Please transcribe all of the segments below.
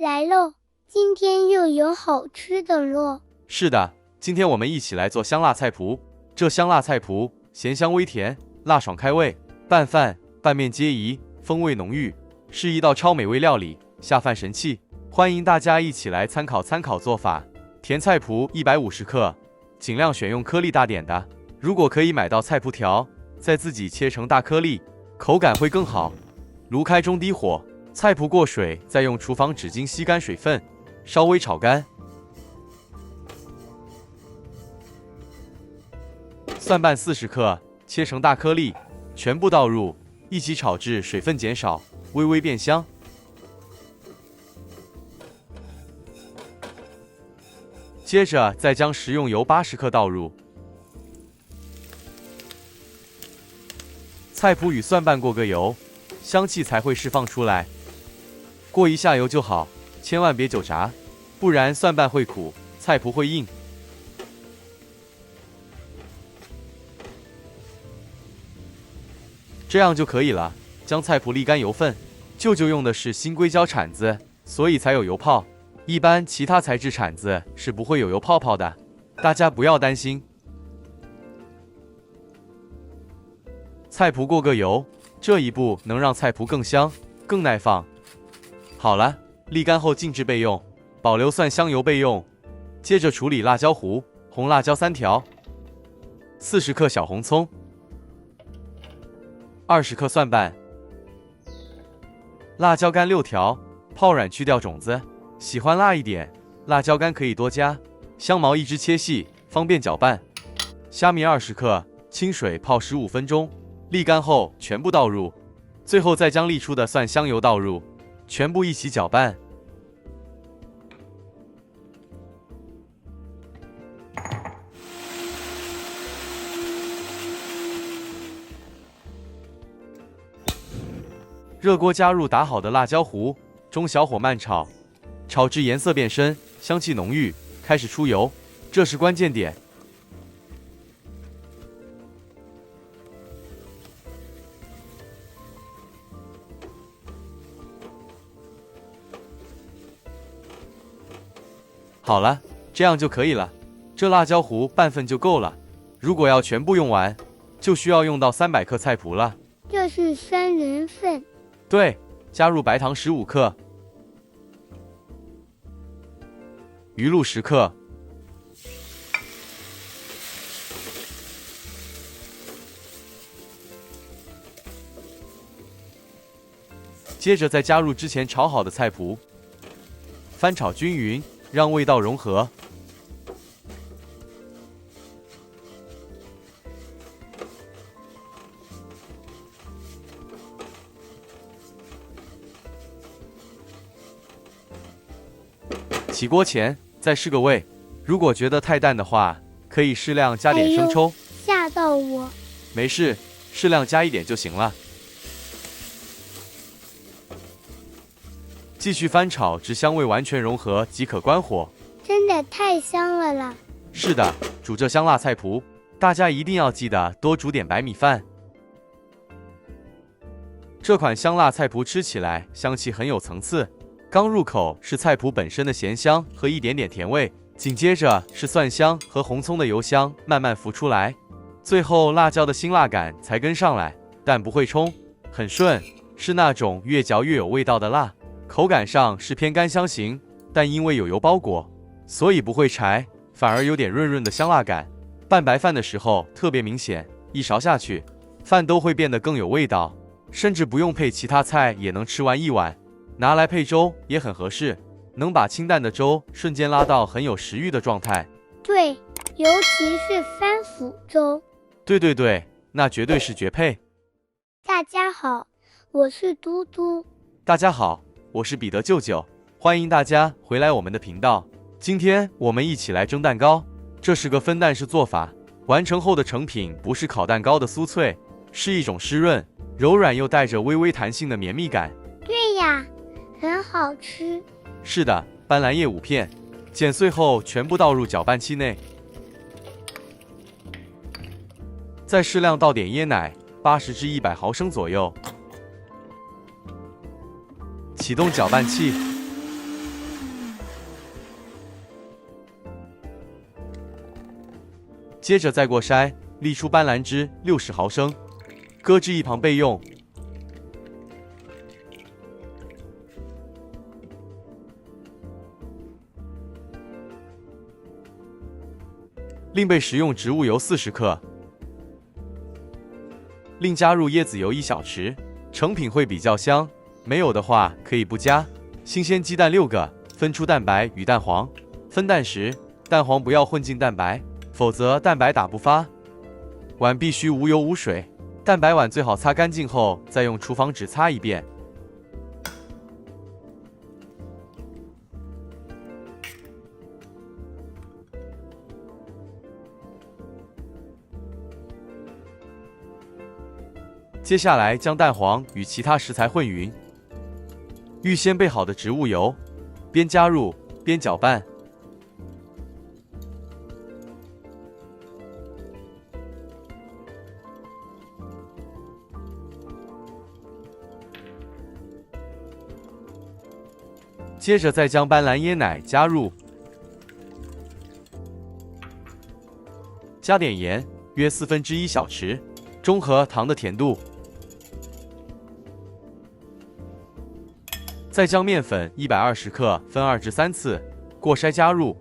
来喽，今天又有好吃的咯。是的，今天我们一起来做香辣菜脯。这香辣菜脯咸香微甜，辣爽开胃，拌饭拌面皆宜，风味浓郁，是一道超美味料理，下饭神器。欢迎大家一起来参考做法。甜菜脯150克，尽量选用颗粒大点的。如果可以买到菜脯条，再自己切成大颗粒，口感会更好。炉开中低火，菜脯过水，再用厨房纸巾吸干水分，稍微炒干。蒜瓣40克，切成大颗粒，全部倒入，一起炒至水分减少，微微变香。接着再将食用油80克倒入，菜脯与蒜瓣过个油，香气才会释放出来。过一下油就好，千万别久炸，不然蒜瓣会苦，菜脯会硬。这样就可以了。将菜脯沥干油分，舅舅用的是新硅胶铲子，所以才有油泡。一般其他材质铲子是不会有油泡泡的，大家不要担心。菜脯过个油，这一步能让菜脯更香、更耐放。好了，沥干后静置备用，保留蒜香油备用。接着处理辣椒糊，红辣椒3条，40克小红葱，20克蒜瓣，辣椒干6条，泡软去掉种子。喜欢辣一点，辣椒干可以多加。香茅1支切细，方便搅拌。虾米20克，清水泡15分钟，沥干后全部倒入。最后再将沥出的蒜香油倒入，全部一起搅拌。热锅加入打好的辣椒糊，中小火慢炒。炒至颜色变深，香气浓郁，开始出油，这是关键点。好了，这样就可以了。这辣椒糊半份就够了，如果要全部用完，就需要用到300克菜脯了。这是3人份。对，加入白糖15克。鱼露10克，接着再加入之前炒好的菜脯，翻炒均匀，让味道融合。起锅前再试个味，如果觉得太淡的话，可以适量加点生抽。吓到我！没事，适量加一点就行了。继续翻炒至香味完全融合即可关火。真的太香了啦！是的，煮这香辣菜脯，大家一定要记得多煮点白米饭。这款香辣菜脯吃起来香气很有层次。刚入口是菜脯本身的咸香和一点点甜味，紧接着是蒜香和红葱的油香慢慢浮出来，最后辣椒的辛辣感才跟上来，但不会冲，很顺，是那种越嚼越有味道的辣。口感上是偏干香型，但因为有油包裹，所以不会柴，反而有点润润的香辣感。拌白饭的时候特别明显，一勺下去，饭都会变得更有味道，甚至不用配其他菜也能吃完一碗。拿来配粥也很合适，能把清淡的粥瞬间拉到很有食欲的状态。对，尤其是番薯粥。对，那绝对是绝配。大家好，我是嘟嘟。大家好，我是彼得舅舅，欢迎大家回来我们的频道。今天我们一起来蒸蛋糕，这是个分蛋式做法，完成后的成品不是烤蛋糕的酥脆，是一种湿润、柔软又带着微微弹性的绵密感。对呀，很好吃。是的，斑斓叶5片，剪碎后全部倒入搅拌器内，再适量倒点椰奶，80至100毫升左右。启动搅拌器，接着再过筛，沥出斑斓汁60毫升，搁置一旁备用。另备食用植物油40克，另加入椰子油1小匙，成品会比较香。没有的话可以不加。新鲜鸡蛋6个，分出蛋白与蛋黄。分蛋时，蛋黄不要混进蛋白，否则蛋白打不发。碗必须无油无水，蛋白碗最好擦干净后再用厨房纸擦一遍。接下来将蛋黄与其他食材混匀，预先备好的植物油，边加入边搅拌。接着再将斑斓椰奶加入，加点盐，约1/4小匙，中和糖的甜度。再将面粉120克分2至3次，过筛加入。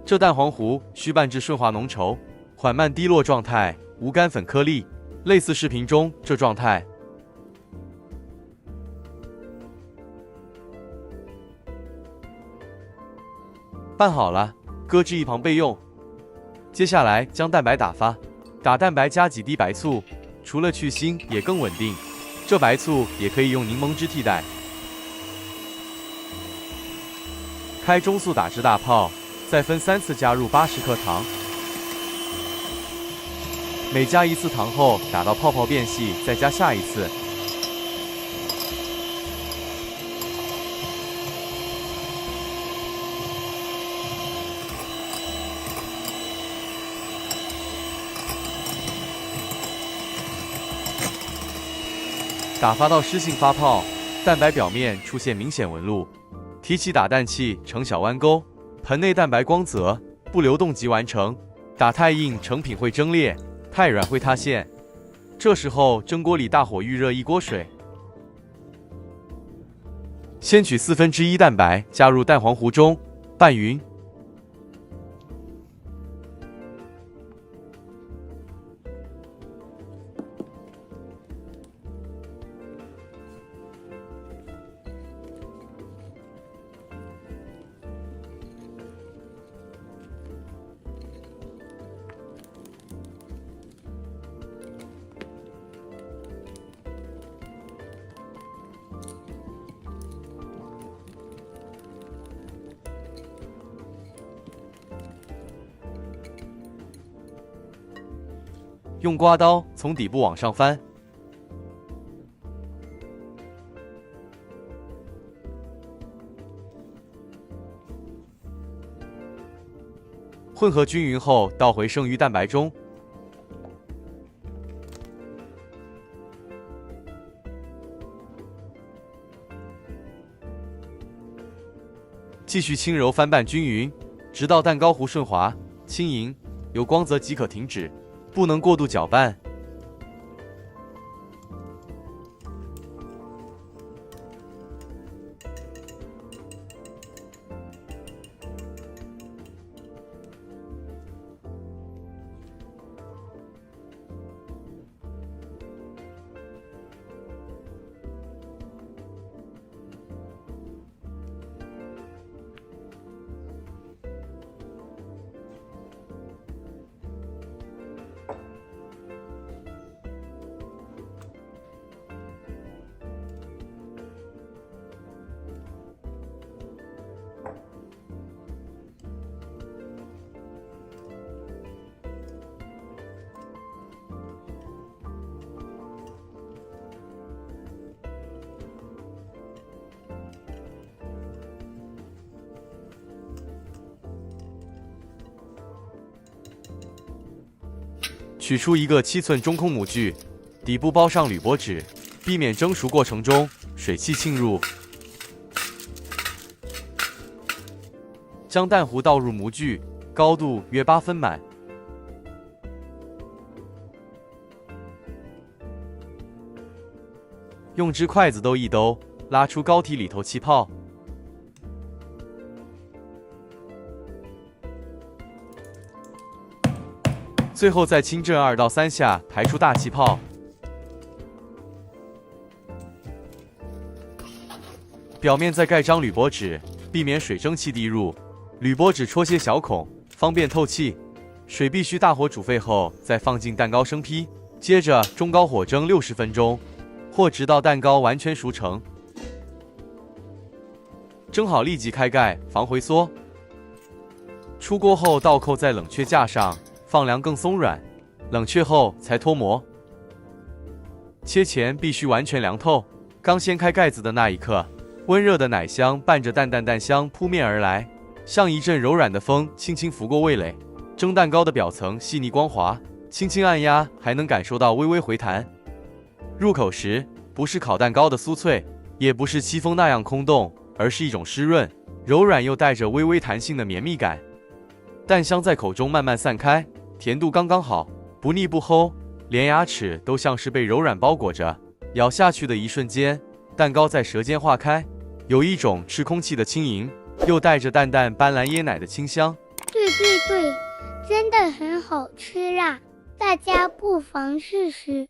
这蛋黄糊需拌至顺滑浓稠，缓慢滴落状态，无干粉颗粒，类似视频中这状态。拌好了，搁置一旁备用。接下来将蛋白打发，打蛋白加几滴白醋，除了去腥也更稳定。这白醋也可以用柠檬汁替代。开中速打至大泡。再分3次加入80克糖，每加1次糖后，打到泡泡变细，再加下一次。打发到湿性发泡，蛋白表面出现明显纹路，提起打蛋器成小弯钩。盆内蛋白光泽，不流动即完成。打太硬，成品会蒸裂；太软会塌陷。这时候蒸锅里大火预热1锅水，先取1/4蛋白加入蛋黄糊中，拌匀。用刮刀从底部往上翻，混合均匀后倒回剩余蛋白中，继续轻柔翻拌均匀，直到蛋糕糊顺滑、轻盈、有光泽即可停止，不能过度搅拌。取出一个7寸中空模具，底部包上铝箔纸，避免蒸熟过程中水汽侵入。将蛋糊倒入模具，高度约8分满。用只筷子兜一兜，拉出膏体里头气泡。最后再轻震2到3下，排出大气泡。表面再盖张铝箔纸，避免水蒸气滴入。铝箔纸戳些小孔，方便透气。水必须大火煮沸后，再放进蛋糕生坯，接着中高火蒸60分钟，或直到蛋糕完全熟成。蒸好立即开盖，防回缩。出锅后倒扣在冷却架上，放凉更松软。冷却后才脱模。切前必须完全凉透。刚掀开盖子的那一刻，温热的奶香伴着淡淡蛋香扑面而来。像一阵柔软的风轻轻拂过味蕾，蒸蛋糕的表层细腻光滑，轻轻按压还能感受到微微回弹。入口时不是烤蛋糕的酥脆，也不是戚风那样空洞，而是一种湿润、柔软又带着微微弹性的绵密感。蛋香在口中慢慢散开，甜度刚刚好，不腻不齁，连牙齿都像是被柔软包裹着。咬下去的一瞬间，蛋糕在舌尖化开，有一种吃空气的轻盈，又带着淡淡斑斓椰奶的清香。对，真的很好吃啊！大家不妨试试。